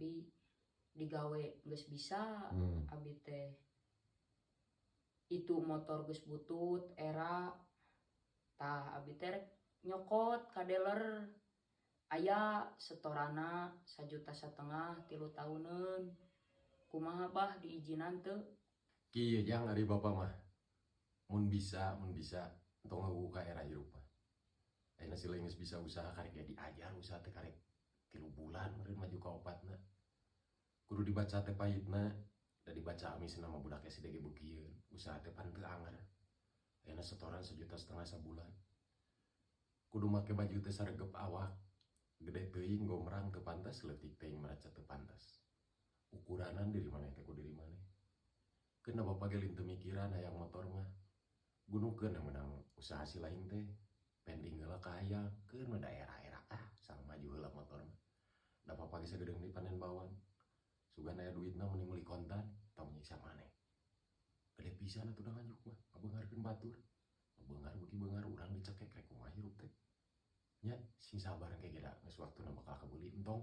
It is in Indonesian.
abi digawe geus bisa. Abi teh itu motor geus butut era tah abi teh rek nyokot ka dealer aya setorana 1,5 juta 3 tahunan. Kumaha bah diizinan teu? Kieu jang ari bapak mah mun bisa tong ngagugu ka era hirup mah ayeuna sila geus bisa usaha karek ge diajar usaha teh karek 3 bulan meureun maju ka 4na kudu dibaca teh pahitna da dibaca amisna mah budak SD ge bukieun usaha teh pan teu anggar ayeuna setoran 1,5 juta sabulan kudu make baju teh saregep awak gede teuing gomrang teu pantas leutik teuing maraca teu pantas ukuranan diri maneh teh ku diri maneh keun da bapak ge lin teu mikiran hayang motor mah gunukeun meunang usaha si lain teh pending heula ka hayang keun mah daerah-era sang maju heula motor mah da bapak ge sagedeung deui panen bawang sugan aya duitna mending meuli kontan tong nyiksa maneh gede pisan atuh da ngajuk mah ngabeungarkeun batur beungar beuki beungar urang dicekek rek kumaha hirup teh nya sing sabar engke ge da geus waktuna bakal kabeuli entong.